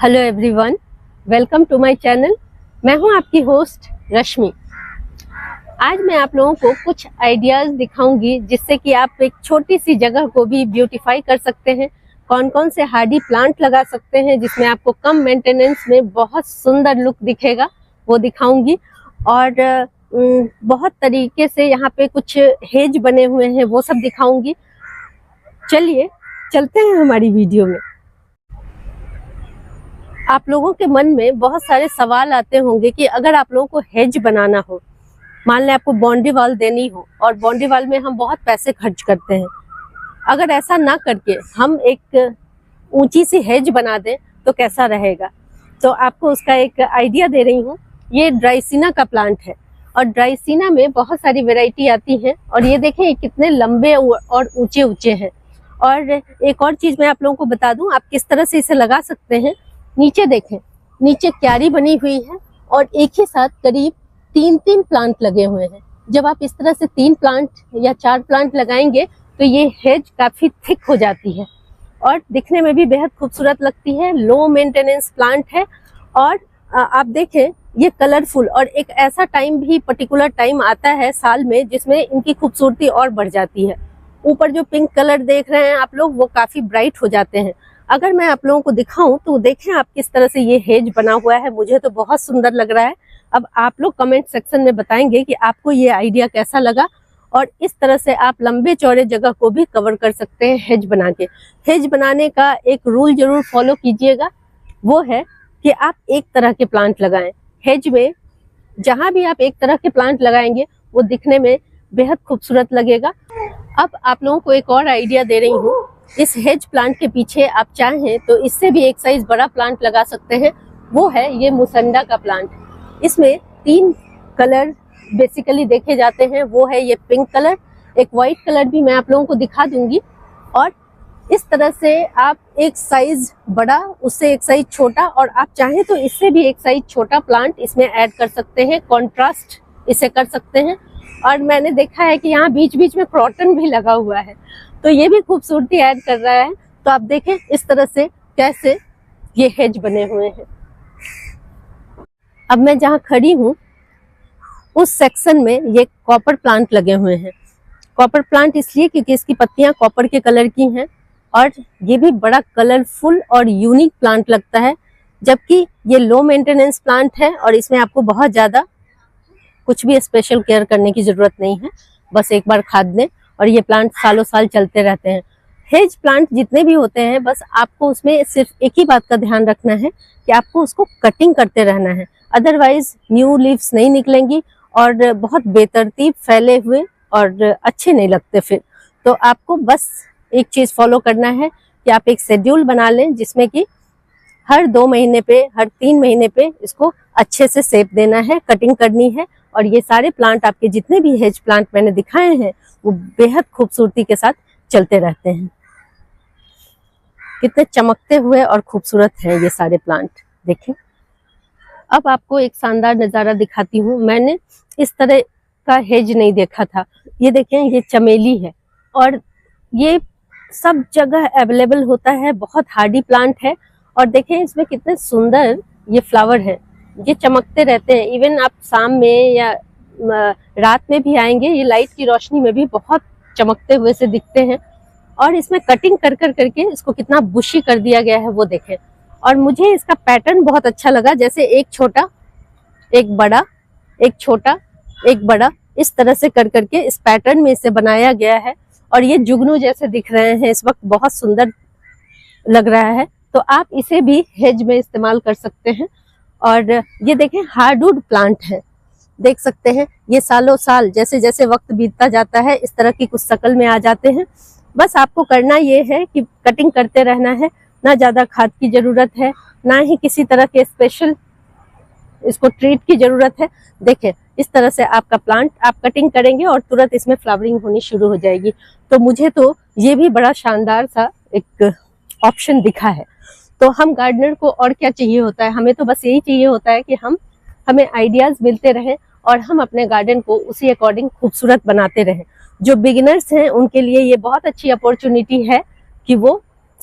Hello everyone, welcome to my channel. मैं हूं आपकी होस्ट रश्मि। आज मैं आप लोगों को कुछ आइडियाज दिखाऊंगी जिससे कि आप एक छोटी सी जगह को भी ब्यूटीफाई कर सकते हैं। कौन कौन से हार्डी प्लांट लगा सकते हैं जिसमें आपको कम मेंटेनेंस में बहुत सुंदर लुक दिखेगा, वो दिखाऊंगी। और बहुत तरीके से यहाँ पे कुछ हेज बने हुए हैं, वो सब दिखाऊंगी। चलिए चलते हैं हमारी वीडियो में। आप लोगों के मन में बहुत सारे सवाल आते होंगे कि अगर आप लोगों को हेज बनाना हो, मान लें आपको बाउंड्री वॉल देनी हो, और बाउंड्री वॉल में हम बहुत पैसे खर्च करते हैं, अगर ऐसा ना करके हम एक ऊंची सी हेज बना दें तो कैसा रहेगा। तो आपको उसका एक आइडिया दे रही हूँ। ये ड्राइसिना का प्लांट है और ड्राइसिना में बहुत सारी वैरायटी आती है। और ये देखें ये कितने लंबे और ऊंचे ऊंचे हैं। और एक और चीज मैं आप लोगों को बता दूं, आप किस तरह से इसे लगा सकते हैं। नीचे देखें, नीचे क्यारी बनी हुई है और एक ही साथ करीब 3 प्लांट लगे हुए हैं। जब आप इस तरह से 3 प्लांट या 4 प्लांट लगाएंगे तो ये हेज काफी थिक हो जाती है और दिखने में भी बेहद खूबसूरत लगती है। लो मेंटेनेंस प्लांट है और आप देखें ये कलरफुल, और एक ऐसा टाइम भी पर्टिकुलर टाइम आता है साल में जिसमें इनकी खूबसूरती और बढ़ जाती है। ऊपर जो पिंक कलर देख रहे हैं आप लोग, वो काफी ब्राइट हो जाते हैं। अगर मैं आप लोगों को दिखाऊं तो देखें आप किस तरह से ये हेज बना हुआ है। मुझे तो बहुत सुंदर लग रहा है। अब आप लोग कमेंट सेक्शन में बताएंगे कि आपको ये आइडिया कैसा लगा। और इस तरह से आप लंबे चौड़े जगह को भी कवर कर सकते हैं हेज बना के। हेज बनाने का एक रूल जरूर फॉलो कीजिएगा, वो है कि आप एक तरह के प्लांट लगाएं। हेज में जहां भी आप एक तरह के प्लांट लगाएंगे वो दिखने में बेहद खूबसूरत लगेगा। अब आप लोगों को एक और आइडिया दे रही हूँ। इस हेज प्लांट के पीछे आप चाहें तो इससे भी एक साइज बड़ा प्लांट लगा सकते हैं, वो है ये मुसंडा का प्लांट। इसमें 3 कलर बेसिकली देखे जाते हैं, वो है ये पिंक कलर, एक वाइट कलर भी मैं आप लोगों को दिखा दूंगी। और इस तरह से आप एक साइज बड़ा, उससे एक साइज छोटा, और आप चाहें तो इससे भी एक साइज छोटा प्लांट इसमें ऐड कर सकते हैं। कॉन्ट्रास्ट इसे कर सकते हैं। और मैंने देखा है कि यहाँ बीच बीच में क्रॉटन भी लगा हुआ है, तो ये भी खूबसूरती ऐड कर रहा है। तो आप देखें इस तरह से कैसे ये हेज बने हुए हैं। अब मैं जहाँ खड़ी हूँ उस सेक्शन में ये कॉपर प्लांट लगे हुए हैं। कॉपर प्लांट इसलिए क्योंकि इसकी पत्तियां कॉपर के कलर की हैं और ये भी बड़ा कलरफुल और यूनिक प्लांट लगता है। जबकि ये लो मेंटेनेंस प्लांट है और इसमें आपको बहुत ज्यादा कुछ भी स्पेशल केयर करने की जरूरत नहीं है, बस एक बार खाद दें और ये प्लांट सालों साल चलते रहते हैं। हेज प्लांट जितने भी होते हैं, बस आपको उसमें सिर्फ एक ही बात का ध्यान रखना है कि आपको उसको कटिंग करते रहना है, अदरवाइज न्यू लीव्स नहीं निकलेंगी और बहुत बेतरतीब फैले हुए और अच्छे नहीं लगते फिर। तो आपको बस एक चीज फॉलो करना है कि आप एक शेड्यूल बना लें जिसमें कि हर 2 महीने पे, हर 3 महीने पे इसको अच्छे से शेप देना है, कटिंग करनी है। और ये सारे प्लांट, आपके जितने भी हेज प्लांट मैंने दिखाए हैं, वो बेहद खूबसूरती के साथ चलते रहते हैं। कितने चमकते हुए और खूबसूरत हैं ये सारे प्लांट, देखें। अब आपको एक शानदार नज़ारा दिखाती हूँ। मैंने इस तरह का हेज नहीं देखा था। ये देखें, ये चमेली है और ये सब जगह अवेलेबल होता है, बहुत हार्डी प्लांट है। और देखें इसमें कितने सुंदर ये फ्लावर है, ये चमकते रहते हैं। इवन आप शाम में या रात में भी आएंगे, ये लाइट की रोशनी में भी बहुत चमकते हुए से दिखते हैं। और इसमें कटिंग कर करके इसको कितना बुशी कर दिया गया है, वो देखें। और मुझे इसका पैटर्न बहुत अच्छा लगा, जैसे एक छोटा, एक बड़ा, एक छोटा, एक बड़ा, इस तरह से कर करके इस पैटर्न में इसे बनाया गया है। और ये जुगनू जैसे दिख रहे हैं इस वक्त, बहुत सुंदर लग रहा है। तो आप इसे भी हेज में इस्तेमाल कर सकते हैं। और ये देखें हार्डवुड प्लांट है, देख सकते हैं ये सालों साल जैसे जैसे वक्त बीतता जाता है इस तरह की कुछ शक्ल में आ जाते हैं। बस आपको करना ये है कि कटिंग करते रहना है, ना ज्यादा खाद की जरूरत है, ना ही किसी तरह के स्पेशल इसको ट्रीट की जरूरत है। देखें इस तरह से आपका प्लांट आप कटिंग करेंगे और तुरंत इसमें फ्लावरिंग होनी शुरू हो जाएगी। तो मुझे तो ये भी बड़ा शानदार सा एक ऑप्शन दिखा है। तो हम गार्डनर को और क्या चाहिए होता है, हमें तो बस यही चाहिए होता है कि हमें आइडियाज मिलते रहें और हम अपने गार्डन को उसी अकॉर्डिंग खूबसूरत बनाते रहें। जो बिगिनर्स हैं उनके लिए ये बहुत अच्छी अपॉर्चुनिटी है कि वो,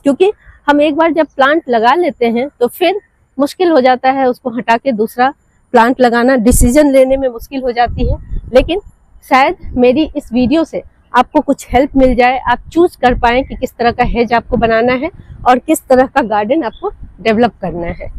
क्योंकि हम एक बार जब प्लांट लगा लेते हैं तो फिर मुश्किल हो जाता है उसको हटा के दूसरा प्लांट लगाना, डिसीजन लेने में मुश्किल हो जाती है। लेकिन शायद मेरी इस वीडियो से आपको कुछ हेल्प मिल जाए, आप चूज कर पाए कि किस तरह का हेज आपको बनाना है और किस तरह का गार्डन आपको डेवलप करना है।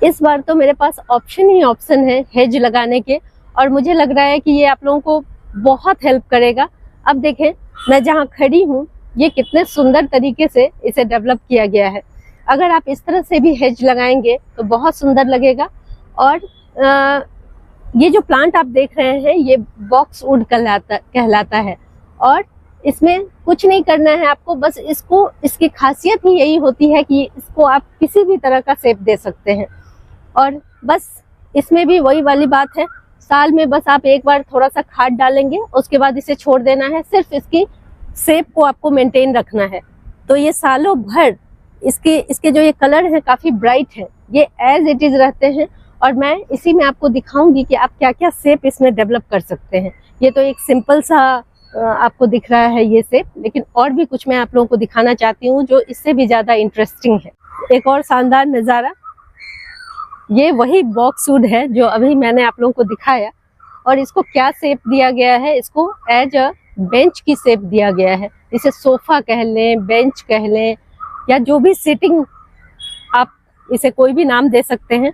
इस बार तो मेरे पास ऑप्शन ही ऑप्शन है हेज लगाने के, और मुझे लग रहा है कि ये आप लोगों को बहुत हेल्प करेगा। अब देखें मैं जहाँ खड़ी हूँ, ये कितने सुंदर तरीके से इसे डेवलप किया गया है। अगर आप इस तरह से भी हेज लगाएंगे तो बहुत सुंदर लगेगा। और ये जो प्लांट आप देख रहे हैं ये बॉक्स वुड कहलाता है, और इसमें कुछ नहीं करना है आपको, बस इसकी खासियत ही यही होती है कि इसको आप किसी भी तरह का शेप दे सकते हैं। और बस इसमें भी वही वाली बात है, साल में बस आप एक बार थोड़ा सा खाद डालेंगे, उसके बाद इसे छोड़ देना है, सिर्फ इसकी शेप को आपको मेंटेन रखना है। तो ये सालों भर इसके जो ये कलर है काफी ब्राइट है, ये एज इट इज रहते हैं। और मैं इसी में आपको दिखाऊंगी कि आप क्या क्या शेप इसमें डेवलप कर सकते हैं। ये तो एक सिंपल सा आपको दिख रहा है ये शेप, लेकिन और भी कुछ मैं आप लोगों को दिखाना चाहती हूँ जो इससे भी ज्यादा इंटरेस्टिंग है। एक और शानदार नज़ारा, ये वही बॉक्स वुड है जो अभी मैंने आप लोगों को दिखाया, और इसको क्या शेप दिया गया है, इसको एज अ बेंच की शेप दिया गया है। इसे सोफा कह लें, बेंच कह लें, या जो भी सिटिंग, आप इसे कोई भी नाम दे सकते हैं।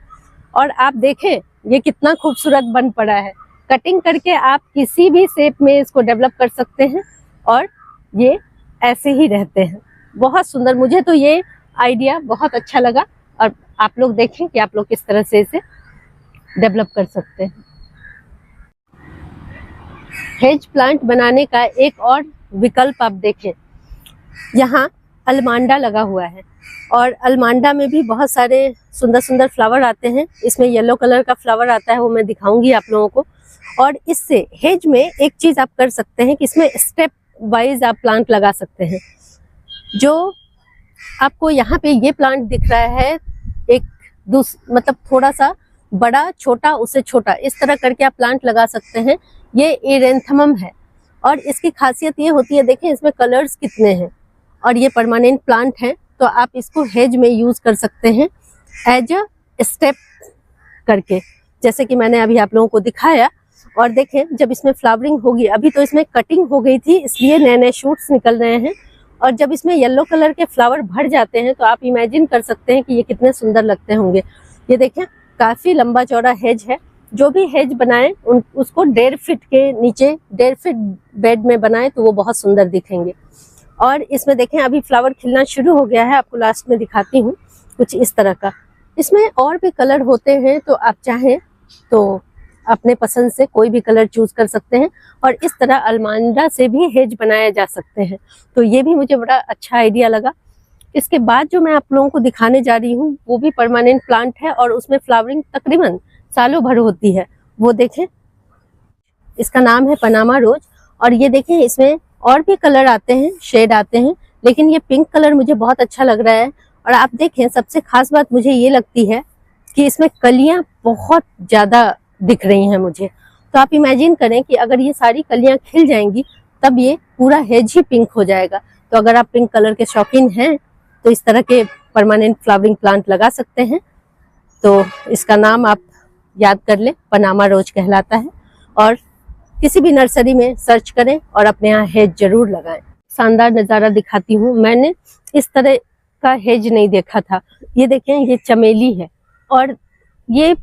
और आप देखें ये कितना खूबसूरत बन पड़ा है। कटिंग करके आप किसी भी शेप में इसको डेवलप कर सकते हैं और ये ऐसे ही रहते हैं। बहुत सुंदर, मुझे तो ये आइडिया बहुत अच्छा लगा। और आप लोग देखें कि आप लोग किस तरह से इसे डेवलप कर सकते हैं। हेज प्लांट बनाने का एक और विकल्प आप देखें, यहाँ अलमांडा लगा हुआ है, और अलमांडा में भी बहुत सारे सुंदर सुंदर फ्लावर आते हैं। इसमें येलो कलर का फ्लावर आता है, वो मैं दिखाऊंगी आप लोगों को। और इससे हेज में एक चीज आप कर सकते हैं कि इसमें स्टेप वाइज आप प्लांट लगा सकते हैं। जो आपको यहाँ पे ये प्लांट दिख रहा है, एक मतलब थोड़ा सा बड़ा, छोटा, उससे छोटा, इस तरह करके आप प्लांट लगा सकते हैं। ये एरेंथमम है, और इसकी खासियत ये होती है, देखें इसमें कलर्स कितने हैं, और ये परमानेंट प्लांट है। तो आप इसको हेज में यूज कर सकते हैं एज अ स्टेप करके, जैसे कि मैंने अभी आप लोगों को दिखाया। और देखें जब इसमें फ्लावरिंग होगी, अभी तो इसमें कटिंग हो गई थी इसलिए नए नए शूट्स निकल रहे हैं, और जब इसमें येलो कलर के फ्लावर भर जाते हैं तो आप इमेजिन कर सकते हैं कि ये कितने सुंदर लगते होंगे। ये देखें काफी लंबा चौड़ा हेज है। जो भी हेज बनाएं उसको 1.5 फीट के नीचे, 1.5 फीट बेड में बनाएं तो वो बहुत सुंदर दिखेंगे। और इसमें देखें अभी फ्लावर खिलना शुरू हो गया है, आपको लास्ट में दिखाती हूँ कुछ इस तरह का। इसमें और भी कलर होते हैं, तो आप चाहें तो अपने पसंद से कोई भी कलर चूज कर सकते हैं, और इस तरह अलमांडा से भी हेज बनाया जा सकते हैं। तो ये भी मुझे बड़ा अच्छा आइडिया लगा। इसके बाद जो मैं आप लोगों को दिखाने जा रही हूँ वो भी परमानेंट प्लांट है, और उसमें फ्लावरिंग तकरीबन सालों भर होती है। वो देखें, इसका नाम है पनामा रोज। और ये देखें इसमें और भी कलर आते हैं, शेड आते हैं, लेकिन ये पिंक कलर मुझे बहुत अच्छा लग रहा है। और आप देखें सबसे खास बात मुझे ये लगती है कि इसमें कलियां बहुत ज्यादा दिख रही हैं मुझे। तो आप इमेजिन करें कि अगर ये सारी कलियां खिल जाएंगी तब ये पूरा हेज ही पिंक हो जाएगा। तो अगर आप पिंक कलर के शौकीन हैं तो इस तरह के परमानेंट फ्लावरिंग प्लांट लगा सकते हैं। तो इसका नाम आप याद कर लें, पनामा रोज कहलाता है। और किसी भी नर्सरी में सर्च करें और अपने यहाँ हेज जरूर लगाएं। शानदार नज़ारा दिखाती हूँ, मैंने इस तरह का हेज नहीं देखा था। ये देखें, ये चमेली है, और ये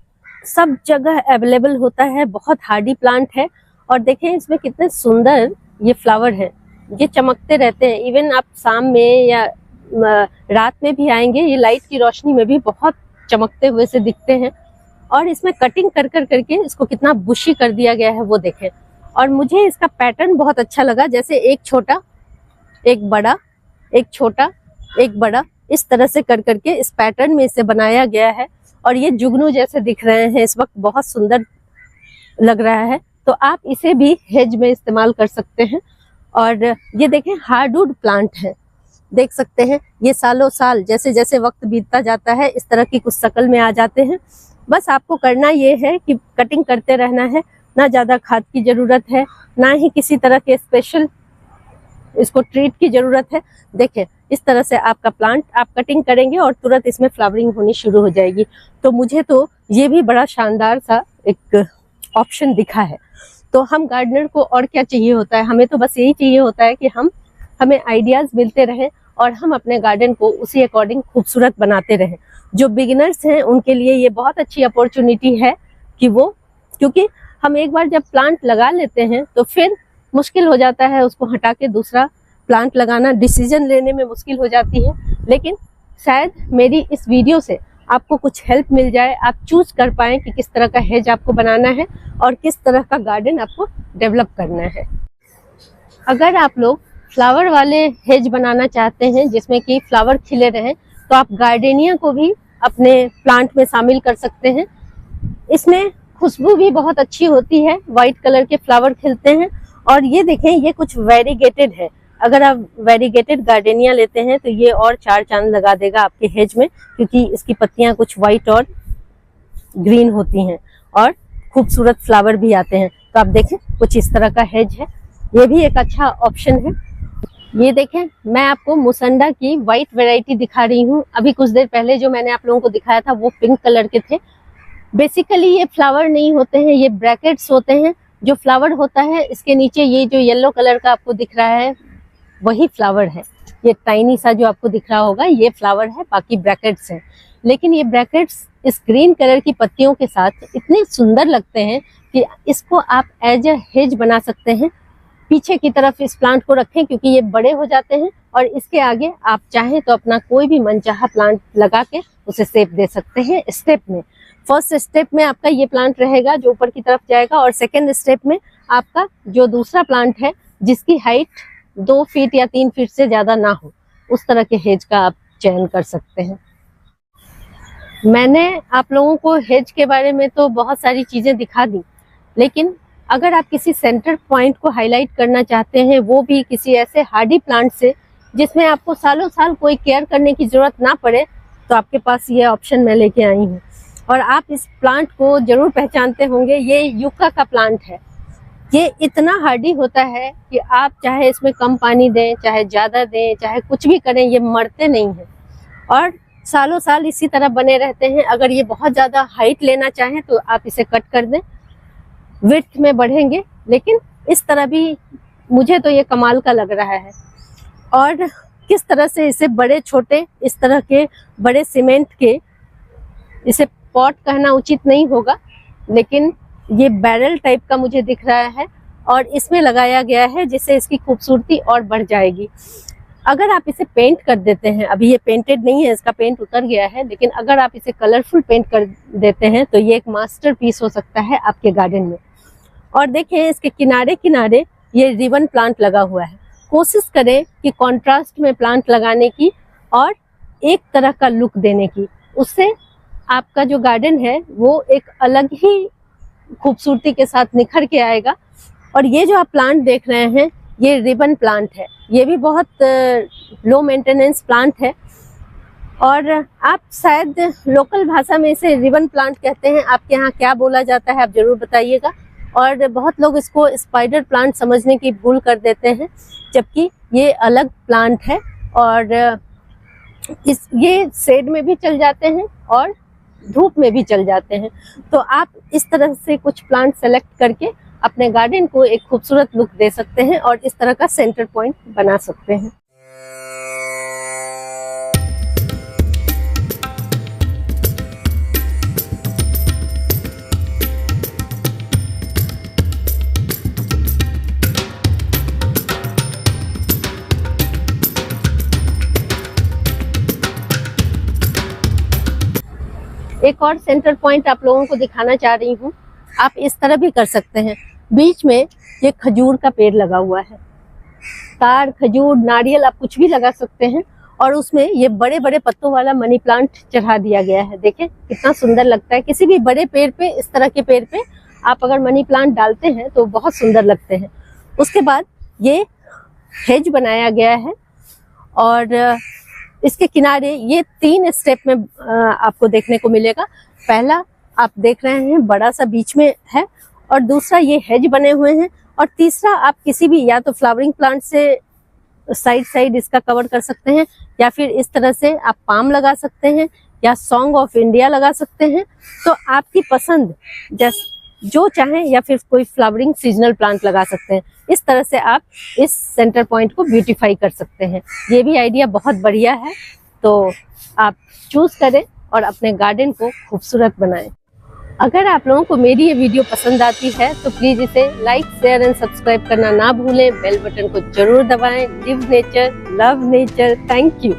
सब जगह अवेलेबल होता है, बहुत हार्डी प्लांट है। और देखें इसमें कितने सुंदर ये फ्लावर है, ये चमकते रहते हैं। इवन आप शाम में या रात में भी आएंगे, ये लाइट की रोशनी में भी बहुत चमकते हुए से दिखते हैं। और इसमें कटिंग कर करके इसको कितना बुशी कर दिया गया है वो देखें। और मुझे इसका पैटर्न बहुत अच्छा लगा, जैसे एक छोटा, एक बड़ा, एक छोटा, एक बड़ा, इस तरह से कर करके इस पैटर्न में इसे बनाया गया है। और ये जुगनू जैसे दिख रहे हैं इस वक्त, बहुत सुंदर लग रहा है। तो आप इसे भी हेज में इस्तेमाल कर सकते हैं। और ये देखें हार्डवुड प्लांट है, देख सकते हैं ये सालों साल जैसे जैसे वक्त बीतता जाता है इस तरह की कुछ शक्ल में आ जाते हैं। बस आपको करना ये है कि कटिंग करते रहना है, ना ज़्यादा खाद की ज़रूरत है, ना ही किसी तरह के स्पेशल इसको ट्रीट की जरूरत है। देखिए इस तरह से आपका प्लांट आप कटिंग करेंगे और तुरंत इसमें फ्लावरिंग होनी शुरू हो जाएगी। तो मुझे तो ये भी बड़ा शानदार सा एक ऑप्शन दिखा है। तो हम गार्डनर को और क्या चाहिए होता है, हमें तो बस यही चाहिए होता है कि हमें आइडियाज मिलते रहें और हम अपने गार्डन को उसी अकॉर्डिंग खूबसूरत बनाते रहें। जो बिगिनर्स हैं उनके लिए ये बहुत अच्छी अपॉर्चुनिटी है कि क्योंकि हम एक बार जब प्लांट लगा लेते हैं तो फिर मुश्किल हो जाता है उसको हटा के दूसरा प्लांट लगाना, डिसीजन लेने में मुश्किल हो जाती है। लेकिन शायद मेरी इस वीडियो से आपको कुछ हेल्प मिल जाए, आप चूज कर पाएं कि किस तरह का हेज आपको बनाना है और किस तरह का गार्डन आपको डेवलप करना है। अगर आप लोग फ्लावर वाले हेज बनाना चाहते हैं जिसमें कि फ्लावर खिले रहें, तो आप गार्डेनिया को भी अपने प्लांट में शामिल कर सकते हैं। इसमें खुशबू भी बहुत अच्छी होती है, व्हाइट कलर के फ्लावर खिलते हैं। और ये देखें, ये कुछ वेरीगेटेड है। अगर आप वेरीगेटेड गार्डेनिया लेते हैं तो ये और 4 चांद लगा देगा आपके हेज में, क्योंकि इसकी पत्तियां कुछ व्हाइट और ग्रीन होती हैं और खूबसूरत फ्लावर भी आते हैं। तो आप देखें कुछ इस तरह का हेज है, ये भी एक अच्छा ऑप्शन है। ये देखें, मैं आपको मुसंडा की व्हाइट वैरायटी दिखा रही हूँ। अभी कुछ देर पहले जो मैंने आप लोगों को दिखाया था वो पिंक कलर के थे। बेसिकली ये फ्लावर नहीं होते हैं, ये ब्रैकेट्स होते हैं। जो फ्लावर होता है इसके नीचे ये जो येलो कलर का आपको दिख रहा है वही फ्लावर है। ये टाइनी सा जो आपको दिख रहा होगा ये फ्लावर है, बाकी ब्रैकेट्स हैं। लेकिन ये ब्रैकेट्स इस ग्रीन कलर की पत्तियों के साथ इतने सुंदर लगते हैं कि इसको आप एज अ हेज बना सकते हैं। पीछे की तरफ इस प्लांट को रखें क्योंकि ये बड़े हो जाते हैं और इसके आगे आप चाहें तो अपना कोई भी मनचाहा प्लांट लगा के उसे शेप दे सकते हैं। स्टेप में फर्स्ट स्टेप में आपका ये प्लांट रहेगा जो ऊपर की तरफ जाएगा, और सेकेंड स्टेप में आपका जो दूसरा प्लांट है जिसकी हाइट 2 फीट या 3 फीट से ज्यादा ना हो, उस तरह के हेज का आप चयन कर सकते हैं। मैंने आप लोगों को हेज के बारे में तो बहुत सारी चीजें दिखा दी, लेकिन अगर आप किसी सेंटर पॉइंट को हाईलाइट करना चाहते हैं, वो भी किसी ऐसे हार्डी प्लांट से जिसमें आपको सालों साल कोई केयर करने की जरूरत ना पड़े, तो आपके पास ये ऑप्शन मैं लेके आई हूँ। और आप इस प्लांट को जरूर पहचानते होंगे, ये यूका का प्लांट है। ये इतना हार्डी होता है कि आप चाहे इसमें कम पानी दें, चाहे ज्यादा दें, चाहे कुछ भी करें, ये मरते नहीं हैं और सालों साल इसी तरह बने रहते हैं। अगर ये बहुत ज्यादा हाइट लेना चाहें तो आप इसे कट कर दें, विड्थ में बढ़ेंगे, लेकिन इस तरह भी मुझे तो ये कमाल का लग रहा है। और किस तरह से इसे बड़े छोटे इस तरह के बड़े सीमेंट के, इसे पॉट कहना उचित नहीं होगा, लेकिन ये बैरल टाइप का मुझे दिख रहा है और इसमें लगाया गया है जिससे इसकी खूबसूरती और बढ़ जाएगी। अगर आप इसे पेंट कर देते हैं, अभी ये पेंटेड नहीं है, इसका पेंट उतर गया है, लेकिन अगर आप इसे कलरफुल पेंट कर देते हैं तो ये एक मास्टरपीस हो सकता है आपके गार्डन में। और देखें इसके किनारे किनारे ये रिबन प्लांट लगा हुआ है। कोशिश करें कि कंट्रास्ट में प्लांट लगाने की और एक तरह का लुक देने की, उससे आपका जो गार्डन है वो एक अलग ही खूबसूरती के साथ निखर के आएगा। और ये जो आप प्लांट देख रहे हैं ये रिबन प्लांट है, ये भी बहुत लो मेंटेनेंस प्लांट है और आप शायद लोकल भाषा में इसे रिबन प्लांट कहते हैं। आपके यहाँ क्या बोला जाता है आप जरूर बताइएगा। और बहुत लोग इसको स्पाइडर प्लांट समझने की भूल कर देते हैं, जबकि ये अलग प्लांट है और ये शेड में भी चल जाते हैं और धूप में भी चल जाते हैं। तो आप इस तरह से कुछ प्लांट सेलेक्ट करके अपने गार्डन को एक खूबसूरत लुक दे सकते हैं और इस तरह का सेंटर पॉइंट बना सकते हैं। एक और सेंटर पॉइंट आप लोगों को दिखाना चाह रही हूँ। आप इस तरह भी कर सकते हैं, बीच में ये खजूर का पेड़ लगा हुआ है, तार, खजूर, नारियल आप कुछ भी लगा सकते हैं और उसमें ये बड़े बड़े पत्तों वाला मनी प्लांट चढ़ा दिया गया है। देखें कितना सुंदर लगता है। किसी भी बड़े पेड़ पे, इस तरह के पेड़ पे आप अगर मनी प्लांट डालते हैं तो बहुत सुंदर लगते हैं। उसके बाद ये हेज बनाया गया है और इसके किनारे ये 3 स्टेप में आपको देखने को मिलेगा। पहला आप देख रहे हैं बड़ा सा बीच में है, और दूसरा ये हेज बने हुए हैं, और तीसरा आप किसी भी या तो फ्लावरिंग प्लांट से साइड साइड इसका कवर कर सकते हैं, या फिर इस तरह से आप पाम लगा सकते हैं या सॉन्ग ऑफ इंडिया लगा सकते हैं। तो आपकी पसंद जो चाहें, या फिर कोई फ्लावरिंग सीजनल प्लांट लगा सकते हैं। इस तरह से आप इस सेंटर पॉइंट को ब्यूटीफाई कर सकते हैं। ये भी आइडिया बहुत बढ़िया है, तो आप चूज करें और अपने गार्डन को खूबसूरत बनाएं। अगर आप लोगों को मेरी ये वीडियो पसंद आती है तो प्लीज इसे लाइक, शेयर एंड सब्सक्राइब करना ना भूलें। बेल बटन को जरूर दबाएं। Live nature, love nature. Thank you.